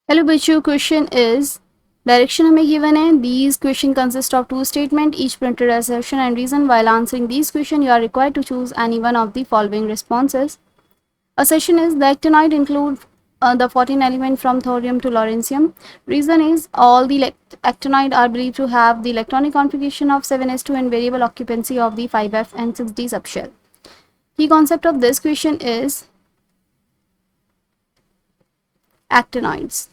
Hello बच्चों, question is direction हमें given है. These question consist of two statement each printed assertion and reason. While answering these questions you are required to choose any one of the following responses. Assertion is the actinoid include the 14 element from thorium to lawrencium. Reason is all the actinoid are believed to have the electronic configuration of 7s2 and variable occupancy of the 5f and 6d subshell. Key concept of this question is actinoids.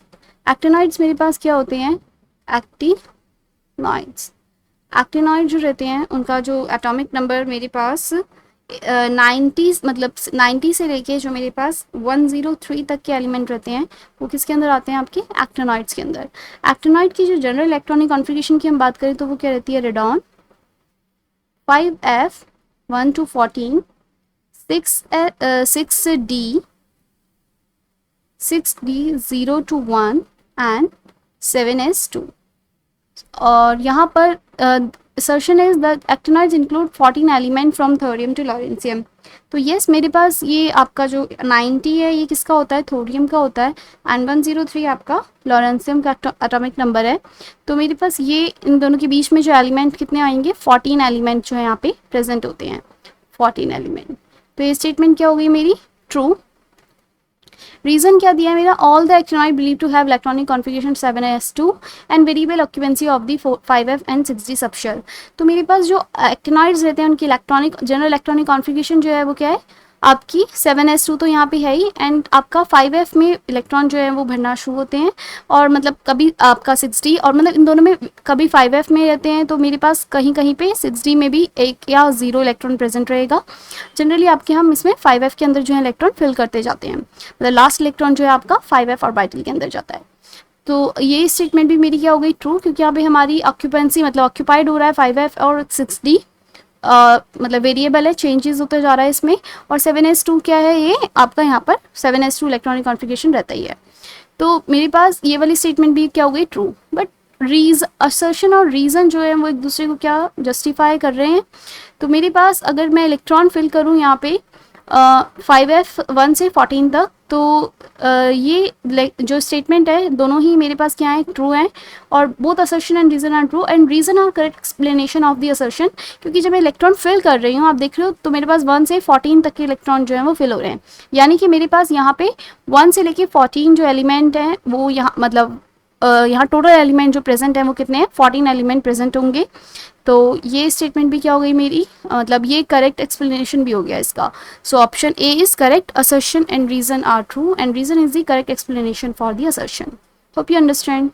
Actinoids मेरे पास क्या होते हैं? Actinoids. Actinoid जो रहते हैं उनका जो atomic number मेरे पास 90 मतलब 90 से लेके जो मेरे पास 103 तक के एलिमेंट रहते हैं वो किसके अंदर आते हैं? आपके एक्टिनॉइड्स के अंदर. एक्टिनॉइड की जो जनरल इलेक्ट्रॉनिक कॉन्फ़िगरेशन की हम बात करें तो वो क्या रहती है? Radon 5f 1 to 14 6d 0 to 1 and 7s2. और यहाँ पर assertion is the actinoids include 14 element from thorium to lawrencium. तो yes, मेरे पास ये आपका जो 90 है ये किसका होता है? थोरियम का होता है. एंड 103 आपका लॉरेंसियम का एटॉमिक नंबर है. तो मेरे पास ये इन दोनों के बीच में जो एलिमेंट कितने आएंगे? 14 एलिमेंट जो है यहाँ पे प्रेजेंट होते हैं. 14 एलिमेंट. तो ये स्टेटमेंट क्या हो गई मेरी? ट्रू. रीजन क्या दिया है मेरा? All the actinoid believe to have electronic configuration 7s2 and variable occupancy of the 5f and 6d subshell. तो मेरे पास जो एक्टिनॉइड्स रहते हैं उनकी इलेक्ट्रॉनिक जनरल इलेक्ट्रॉनिक कॉन्फ़िगरेशन जो है वो क्या है? आपकी 7s2 तो यहाँ पे है ही, एंड आपका 5f में इलेक्ट्रॉन जो है वो भरना शुरू होते हैं. और मतलब कभी आपका 6d और मतलब इन दोनों में कभी 5f में रहते हैं तो मेरे पास कहीं कहीं पे 6d में भी 1 या 0 इलेक्ट्रॉन प्रेजेंट रहेगा. जनरली आपके हम इसमें 5f के अंदर जो है इलेक्ट्रॉन फिल करते जाते हैं. मतलब लास्ट इलेक्ट्रॉन जो है आपका 5f ऑर्बिटल के अंदर जाता है. तो ये स्टेटमेंट भी मेरी क्या हो गई? ट्रू, क्योंकि यहाँ पे हमारी ऑक्यूपेंसी मतलब ऑक्यूपाइड हो रहा है 5f और 6d मतलब वेरिएबल है, चेंजेस होते जा रहा है इसमें. और 7s2 क्या है? ये आपका यहाँ पर 7s2 इलेक्ट्रॉनिक कॉन्फ़िगरेशन रहता ही है. तो मेरे पास ये वाली स्टेटमेंट भी क्या हो गई? ट्रू. बट असर्शन और रीज़न जो है वो एक दूसरे को क्या जस्टिफाई कर रहे हैं. तो मेरे पास अगर मैं इलेक्ट्रॉन फिल करूँ यहाँ पे 5f 1 से 14 तक, तो ये जो स्टेटमेंट है दोनों ही मेरे पास क्या है? ट्रू है. और both assertion and reason are true and reason are correct explanation of the assertion. क्योंकि जब मैं इलेक्ट्रॉन फिल कर रही हूँ, आप देख रहे हो, तो मेरे पास 1 से 14 तक के इलेक्ट्रॉन जो है वो फिल हो रहे हैं. यानी कि मेरे पास यहाँ पे 1 से लेके 14 जो एलिमेंट हैं वो यहाँ मतलब यहाँ टोटल एलिमेंट जो प्रेजेंट है वो कितने हैं? 14 एलिमेंट प्रेजेंट होंगे. तो ये स्टेटमेंट भी क्या हो गई मेरी? मतलब ये करेक्ट एक्सप्लेनेशन भी हो गया इसका. So option A is correct. Assertion and reason are true and reason is the correct explanation for the assertion. Hope you understand.